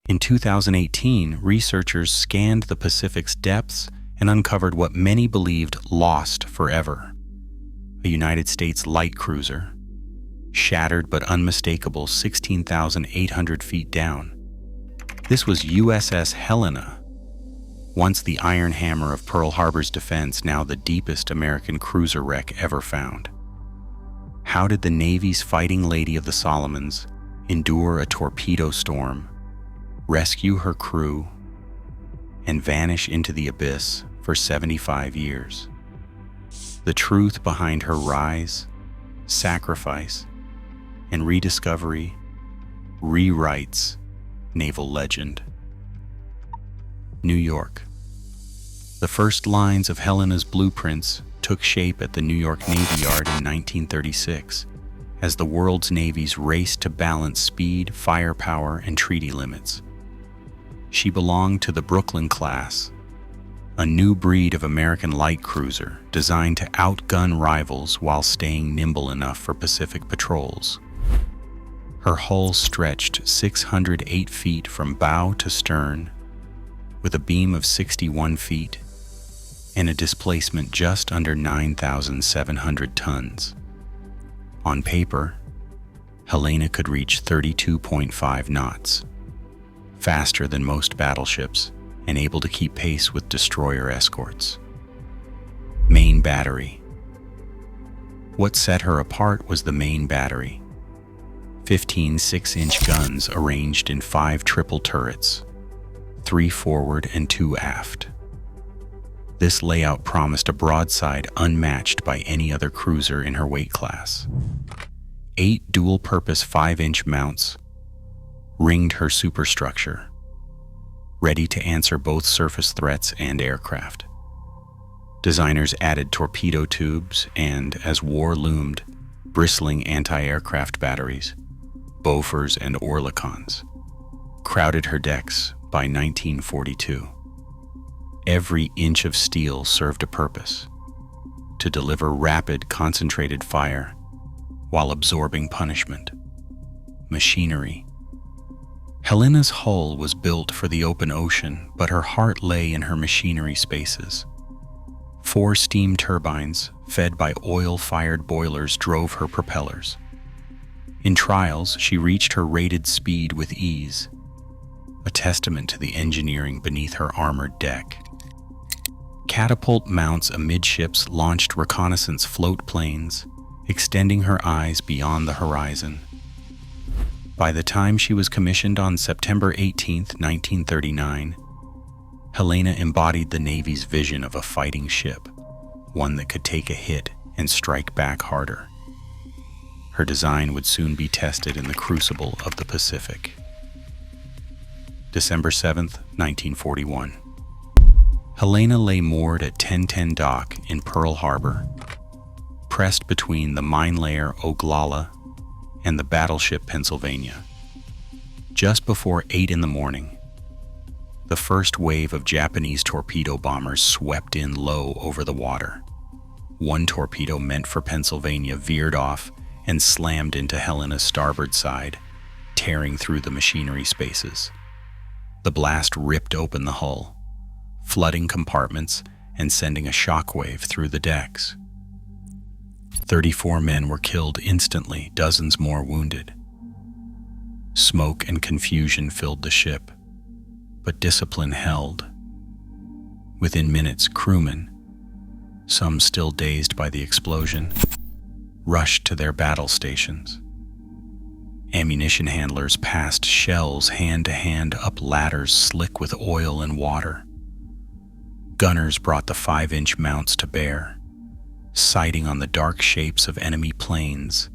In 2018, researchers scanned the Pacific's depths and uncovered what many believed lost forever: a United States light cruiser, shattered but unmistakable 16,800 feet down. This was USS Helena, once the iron hammer of Pearl Harbor's defense, now the deepest American cruiser wreck ever found. How did the Navy's Fighting Lady of the Solomons endure a torpedo storm, rescue her crew, and vanish into the abyss for 75 years? The truth behind her rise, sacrifice, and rediscovery rewrites naval legend. New York. The first lines of Helena's blueprints took shape at the New York Navy Yard in 1936, as the world's navies raced to balance speed, firepower, and treaty limits. She belonged to the Brooklyn class, a new breed of American light cruiser designed to outgun rivals while staying nimble enough for Pacific patrols. Her hull stretched 608 feet from bow to stern, with a beam of 61 feet and a displacement just under 9,700 tons. On paper, Helena could reach 32.5 knots, faster than most battleships and able to keep pace with destroyer escorts. Main battery. What set her apart was the main battery. 15 6-inch guns arranged in 5 triple turrets, 3 forward and 2 aft. This layout promised a broadside unmatched by any other cruiser in her weight class. 8 dual-purpose 5-inch mounts ringed her superstructure, ready to answer both surface threats and aircraft. Designers added torpedo tubes and, as war loomed, bristling anti-aircraft batteries, Bofors and Oerlikons, crowded her decks by 1942. Every inch of steel served a purpose: to deliver rapid, concentrated fire while absorbing punishment. Machinery. Helena's hull was built for the open ocean, but her heart lay in her machinery spaces. 4 steam turbines, fed by oil-fired boilers, drove her propellers. In trials, she reached her rated speed with ease, a testament to the engineering beneath her armored deck. Catapult mounts amidships launched reconnaissance float planes, extending her eyes beyond the horizon. By the time she was commissioned on September 18, 1939, Helena embodied the Navy's vision of a fighting ship, one that could take a hit and strike back harder. Her design would soon be tested in the crucible of the Pacific. December 7, 1941. Helena lay moored at 1010 Dock in Pearl Harbor, pressed between the mine layer Oglala and the battleship Pennsylvania. Just before 8 in the morning, the first wave of Japanese torpedo bombers swept in low over the water. One torpedo meant for Pennsylvania veered off and slammed into Helena's starboard side, tearing through the machinery spaces. The blast ripped open the hull, flooding compartments and sending a shockwave through the decks. 34 men were killed instantly, dozens more wounded. Smoke and confusion filled the ship, but discipline held. Within minutes, crewmen, some still dazed by the explosion, rushed to their battle stations. Ammunition handlers passed shells hand to hand up ladders slick with oil and water. Gunners brought the 5-inch mounts to bear, sighting on the dark shapes of enemy planes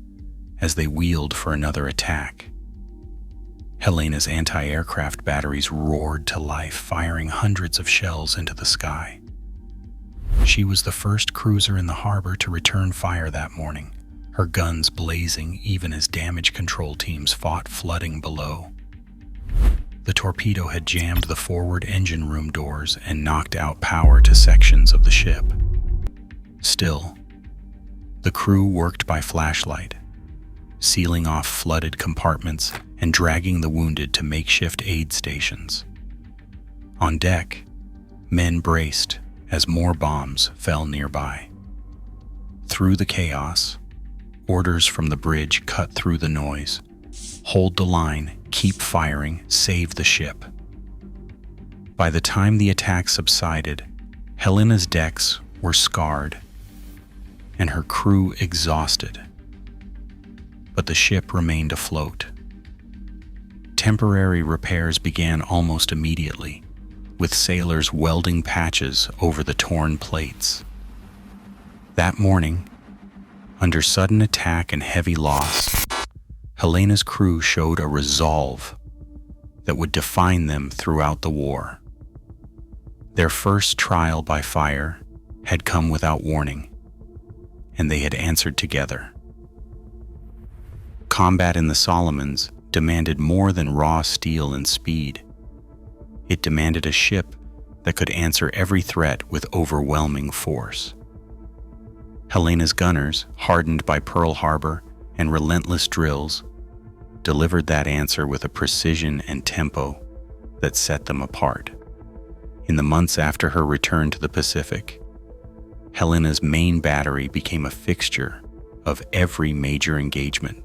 as they wheeled for another attack. Helena's anti-aircraft batteries roared to life, firing hundreds of shells into the sky. She was the first cruiser in the harbor to return fire that morning, her guns blazing even as damage control teams fought flooding below. The torpedo had jammed the forward engine room doors and knocked out power to sections of the ship. Still, the crew worked by flashlight, sealing off flooded compartments and dragging the wounded to makeshift aid stations. On deck, men braced as more bombs fell nearby. Through the chaos, orders from the bridge cut through the noise. Hold the line, keep firing, save the ship. By the time the attack subsided, Helena's decks were scarred and her crew exhausted. But the ship remained afloat. Temporary repairs began almost immediately, with sailors welding patches over the torn plates. That morning, under sudden attack and heavy loss, Helena's crew showed a resolve that would define them throughout the war. Their first trial by fire had come without warning, and they had answered together. Combat in the Solomons demanded more than raw steel and speed. It demanded a ship that could answer every threat with overwhelming force. Helena's gunners, hardened by Pearl Harbor and relentless drills, delivered that answer with a precision and tempo that set them apart. In the months after her return to the Pacific, Helena's main battery became a fixture of every major engagement,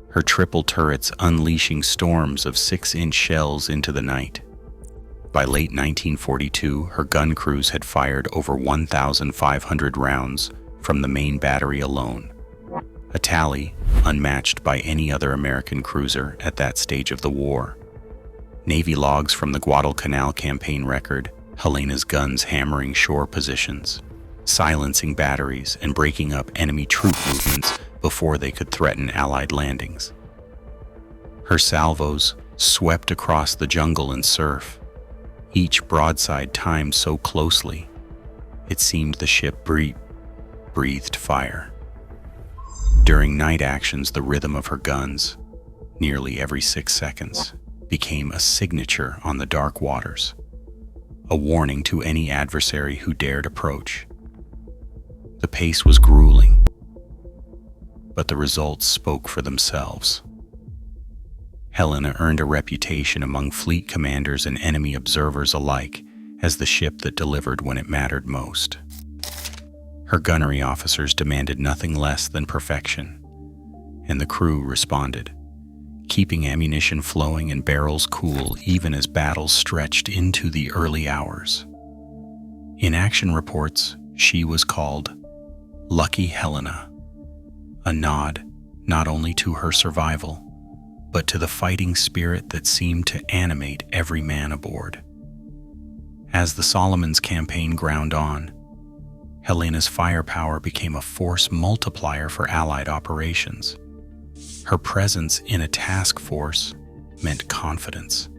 her triple turrets unleashing storms of 6-inch shells into the night. By late 1942, her gun crews had fired over 1,500 rounds from the main battery alone, a tally unmatched by any other American cruiser at that stage of the war. Navy logs from the Guadalcanal campaign record Helena's guns hammering shore positions, silencing batteries, and breaking up enemy troop movements before they could threaten Allied landings. Her salvos swept across the jungle and surf, each broadside timed so closely it seemed the ship breathed fire. During night actions, the rhythm of her guns, nearly every 6 seconds, became a signature on the dark waters, a warning to any adversary who dared approach. The pace was grueling, but the results spoke for themselves. Helena earned a reputation among fleet commanders and enemy observers alike as the ship that delivered when it mattered most. Her gunnery officers demanded nothing less than perfection, and the crew responded, keeping ammunition flowing and barrels cool even as battles stretched into the early hours. In action reports, she was called Lucky Helena, a nod not only to her survival, but to the fighting spirit that seemed to animate every man aboard. As the Solomons campaign ground on, Helena's firepower became a force multiplier for Allied operations. Her presence in a task force meant confidence.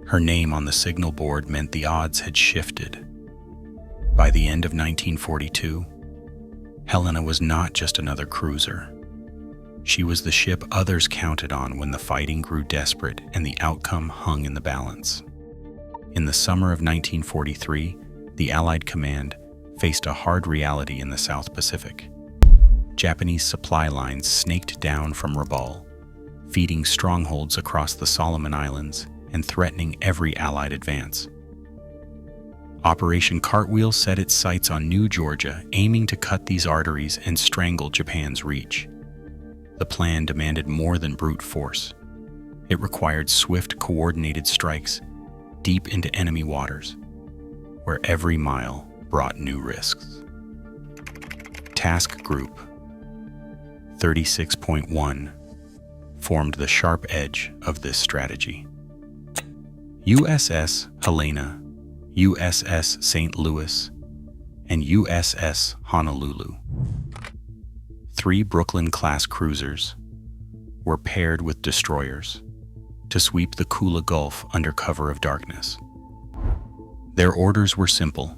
Her name on the signal board meant the odds had shifted. By the end of 1942, Helena was not just another cruiser. She was the ship others counted on when the fighting grew desperate and the outcome hung in the balance. In the summer of 1943, the Allied command faced a hard reality in the South Pacific. Japanese supply lines snaked down from Rabaul, feeding strongholds across the Solomon Islands and threatening every Allied advance. Operation Cartwheel set its sights on New Georgia, aiming to cut these arteries and strangle Japan's reach. The plan demanded more than brute force. It required swift, coordinated strikes deep into enemy waters, where every mile brought new risks. Task Group 36.1 formed the sharp edge of this strategy. USS Helena, USS St. Louis, and USS Honolulu, 3 Brooklyn-class cruisers, were paired with destroyers to sweep the Kula Gulf under cover of darkness. Their orders were simple: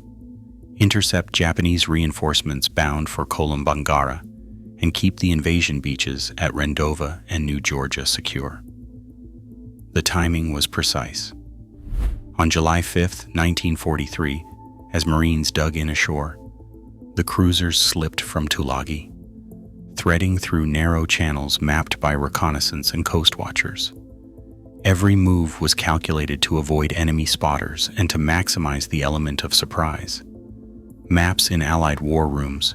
intercept Japanese reinforcements bound for Kolombangara and keep the invasion beaches at Rendova and New Georgia secure. The timing was precise. On July 5, 1943, as Marines dug in ashore, the cruisers slipped from Tulagi, threading through narrow channels mapped by reconnaissance and coast watchers. Every move was calculated to avoid enemy spotters and to maximize the element of surprise. Maps in Allied war rooms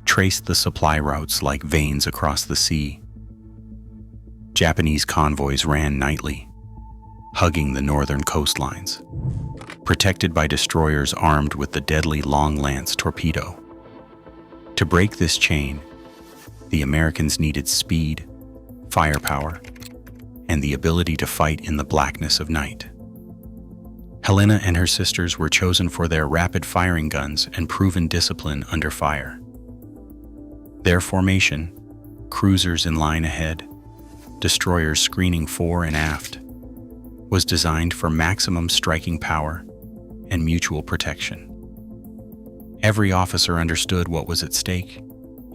traced the supply routes like veins across the sea. Japanese convoys ran nightly, hugging the northern coastlines, protected by destroyers armed with the deadly Long Lance torpedo. To break this chain, the Americans needed speed, firepower, and the ability to fight in the blackness of night. Helena and her sisters were chosen for their rapid-firing guns and proven discipline under fire. Their formation, cruisers in line ahead, destroyers screening fore and aft, was designed for maximum striking power and mutual protection. Every officer understood what was at stake.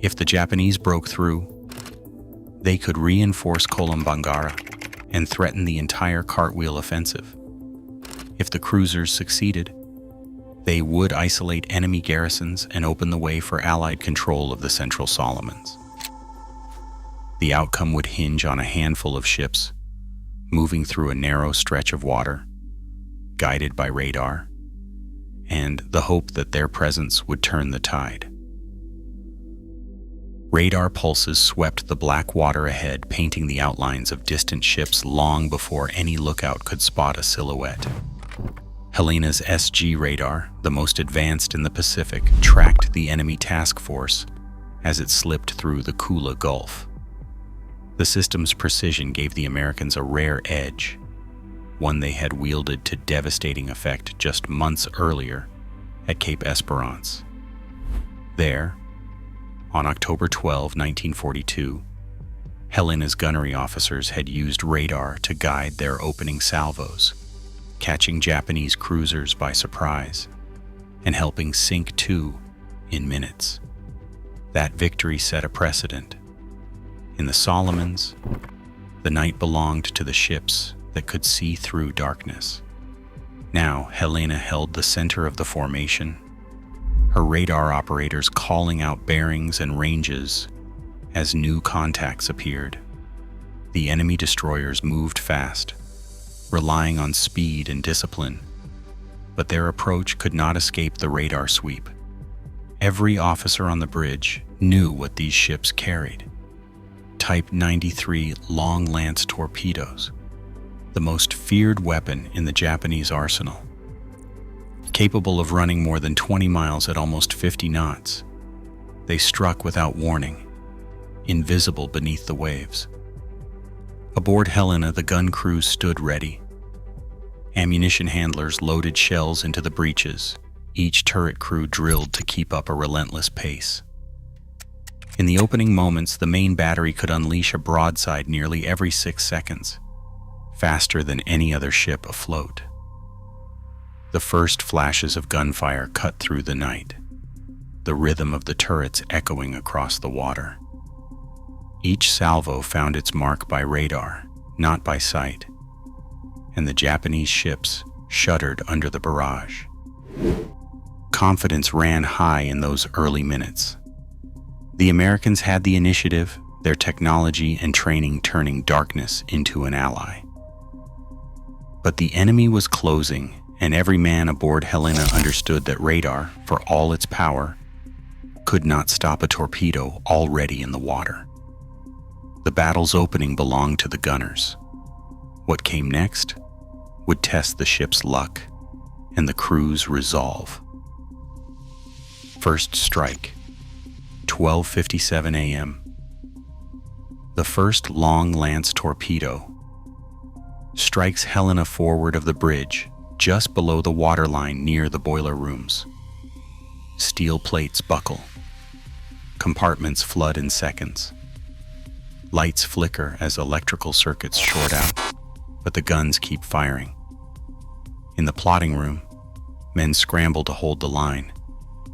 If the Japanese broke through, they could reinforce Kolombangara and threaten the entire Cartwheel offensive. If the cruisers succeeded, they would isolate enemy garrisons and open the way for Allied control of the Central Solomons. The outcome would hinge on a handful of ships moving through a narrow stretch of water, guided by radar, and the hope that their presence would turn the tide. Radar pulses swept the black water ahead, painting the outlines of distant ships long before any lookout could spot a silhouette. Helena's SG radar, the most advanced in the Pacific, tracked the enemy task force as it slipped through the Kula Gulf. The system's precision gave the Americans a rare edge, one they had wielded to devastating effect just months earlier at Cape Esperance. There, on October 12, 1942, Helena's gunnery officers had used radar to guide their opening salvos, catching Japanese cruisers by surprise and helping sink two in minutes. That victory set a precedent. In the Solomons, the night belonged to the ships that could see through darkness. Now, Helena held the center of the formation, her radar operators calling out bearings and ranges as new contacts appeared. The enemy destroyers moved fast, relying on speed and discipline, but their approach could not escape the radar sweep. Every officer on the bridge knew what these ships carried. Type 93 Long Lance torpedoes, the most feared weapon in the Japanese arsenal. Capable of running more than 20 miles at almost 50 knots, they struck without warning, invisible beneath the waves. Aboard Helena, the gun crews stood ready. Ammunition handlers loaded shells into the breeches, each turret crew drilled to keep up a relentless pace. In the opening moments, the main battery could unleash a broadside nearly every 6 seconds, faster than any other ship afloat. The first flashes of gunfire cut through the night, the rhythm of the turrets echoing across the water. Each salvo found its mark by radar, not by sight, and the Japanese ships shuddered under the barrage. Confidence ran high in those early minutes. The Americans had the initiative, their technology and training turning darkness into an ally. But the enemy was closing, and every man aboard Helena understood that radar, for all its power, could not stop a torpedo already in the water. The battle's opening belonged to the gunners. What came next would test the ship's luck and the crew's resolve. First strike, 12:57 a.m. The first Long Lance torpedo strikes Helena forward of the bridge, just below the waterline near the boiler rooms. Steel plates buckle. Compartments flood in seconds. Lights flicker as electrical circuits short out, but the guns keep firing. In the plotting room, men scramble to hold the line,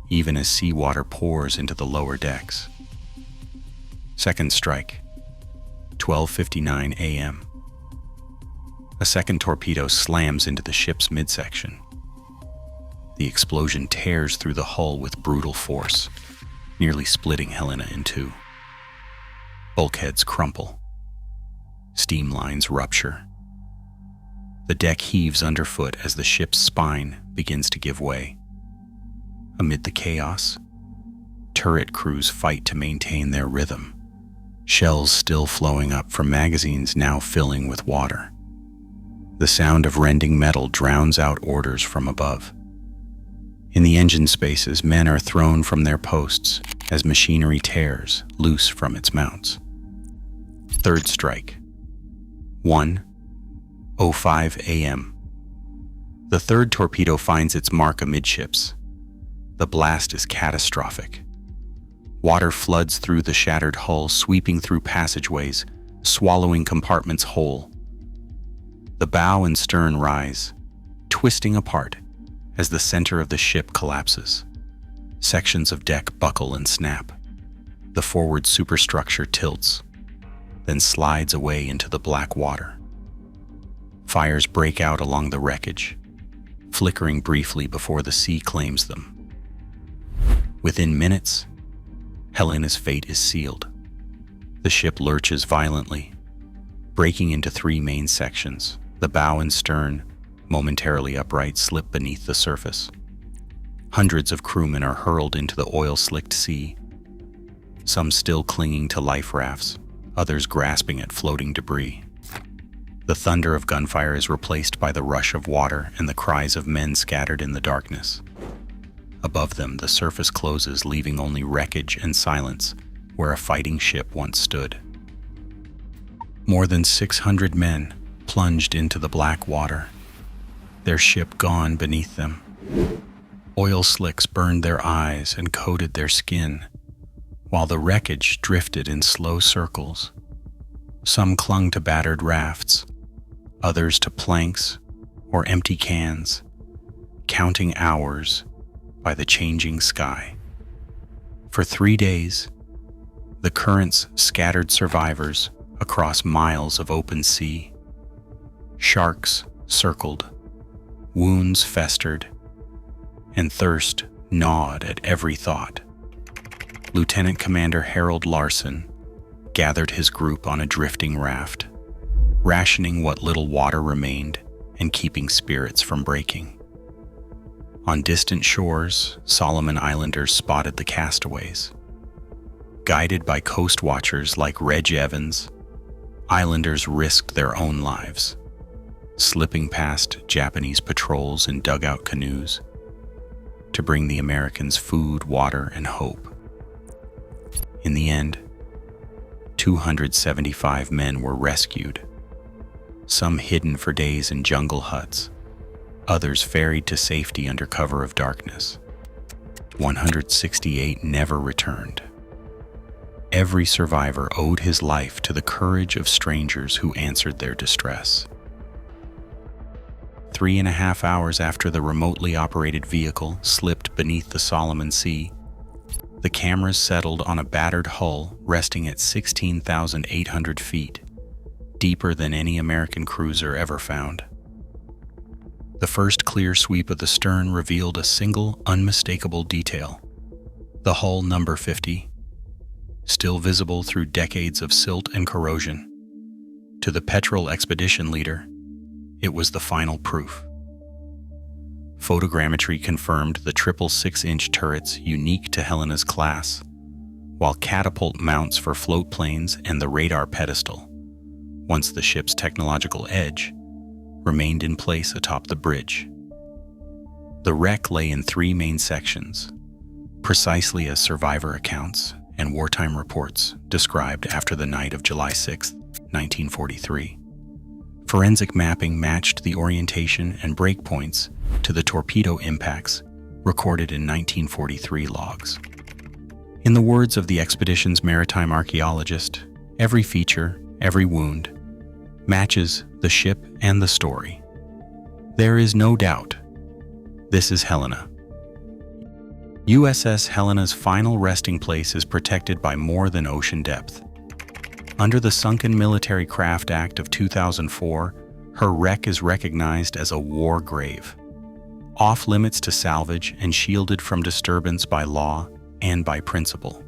even as seawater pours into the lower decks. Second strike, 12:59 a.m. A second torpedo slams into the ship's midsection. The explosion tears through the hull with brutal force, nearly splitting Helena in two. Bulkheads crumple. Steam lines rupture. The deck heaves underfoot as the ship's spine begins to give way. Amid the chaos, turret crews fight to maintain their rhythm, shells still flowing up from magazines now filling with water. The sound of rending metal drowns out orders from above. In the engine spaces, men are thrown from their posts as machinery tears loose from its mounts. Third strike. 1:05 a.m. The third torpedo finds its mark amidships. The blast is catastrophic. Water floods through the shattered hull, sweeping through passageways, swallowing compartments whole. The bow and stern rise, twisting apart as the center of the ship collapses. Sections of deck buckle and snap. The forward superstructure tilts, then slides away into the black water. Fires break out along the wreckage, flickering briefly before the sea claims them. Within minutes, Helena's fate is sealed. The ship lurches violently, breaking into three main sections. The bow and stern, momentarily upright, slip beneath the surface. Hundreds of crewmen are hurled into the oil-slicked sea, some still clinging to life rafts, others grasping at floating debris. The thunder of gunfire is replaced by the rush of water and the cries of men scattered in the darkness. Above them, the surface closes, leaving only wreckage and silence where a fighting ship once stood. More than 600 men plunged into the black water, their ship gone beneath them. Oil slicks burned their eyes and coated their skin, while the wreckage drifted in slow circles. Some clung to battered rafts, others to planks or empty cans, counting hours by the changing sky. For 3 days, the currents scattered survivors across miles of open sea. Sharks circled, wounds festered, and thirst gnawed at every thought. Lieutenant Commander Harold Larson gathered his group on a drifting raft, rationing what little water remained and keeping spirits from breaking. On distant shores, Solomon Islanders spotted the castaways. Guided by coast watchers like Reg Evans, Islanders risked their own lives, slipping past Japanese patrols in dugout canoes to bring the Americans food, water, and hope. In the end, 275 men were rescued, some hidden for days in jungle huts, others ferried to safety under cover of darkness. 168 never returned. Every survivor owed his life to the courage of strangers who answered their distress. 3.5 hours after the remotely operated vehicle slipped beneath the Solomon Sea, the cameras settled on a battered hull resting at 16,800 feet, deeper than any American cruiser ever found. The first clear sweep of the stern revealed a single, unmistakable detail: the hull number 50, still visible through decades of silt and corrosion. To the petrol expedition leader, it was the final proof. Photogrammetry confirmed the triple 6-inch turrets unique to Helena's class, while catapult mounts for float planes and the radar pedestal, once the ship's technological edge, remained in place atop the bridge. The wreck lay in 3 main sections, precisely as survivor accounts and wartime reports described after the night of July 6, 1943. Forensic mapping matched the orientation and breakpoints to the torpedo impacts recorded in 1943 logs. In the words of the expedition's maritime archaeologist, every feature, every wound, matches the ship and the story. There is no doubt this is Helena. USS Helena's final resting place is protected by more than ocean depth. Under the Sunken Military Craft Act of 2004, her wreck is recognized as a war grave, off limits to salvage and shielded from disturbance by law and by principle.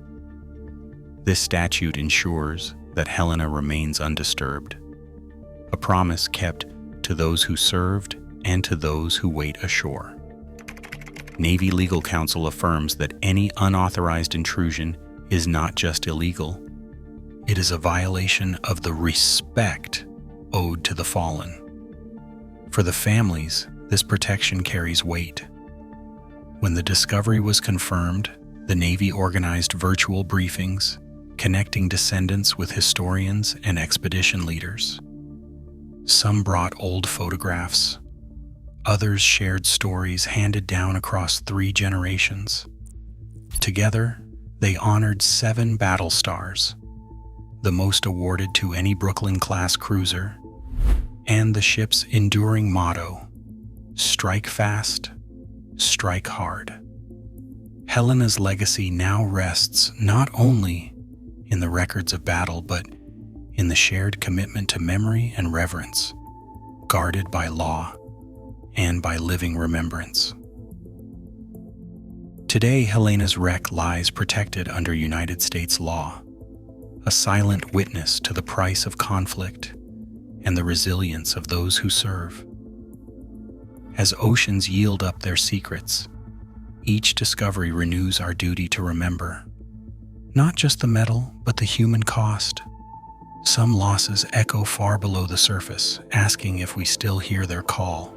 This statute ensures that Helena remains undisturbed, a promise kept to those who served and to those who wait ashore. Navy legal counsel affirms that any unauthorized intrusion is not just illegal, it is a violation of the respect owed to the fallen. For the families, this protection carries weight. When the discovery was confirmed, the Navy organized virtual briefings, connecting descendants with historians and expedition leaders. Some brought old photographs. Others shared stories handed down across 3 generations. Together, they honored 7 battle stars, the most awarded to any Brooklyn-class cruiser, and the ship's enduring motto, "Strike fast, strike hard." Helena's legacy now rests not only in the records of battle, but in the shared commitment to memory and reverence, guarded by law and by living remembrance. Today, Helena's wreck lies protected under United States law, a silent witness to the price of conflict and the resilience of those who serve. As oceans yield up their secrets, each discovery renews our duty to remember, not just the metal, but the human cost. Some losses echo far below the surface, asking if we still hear their call.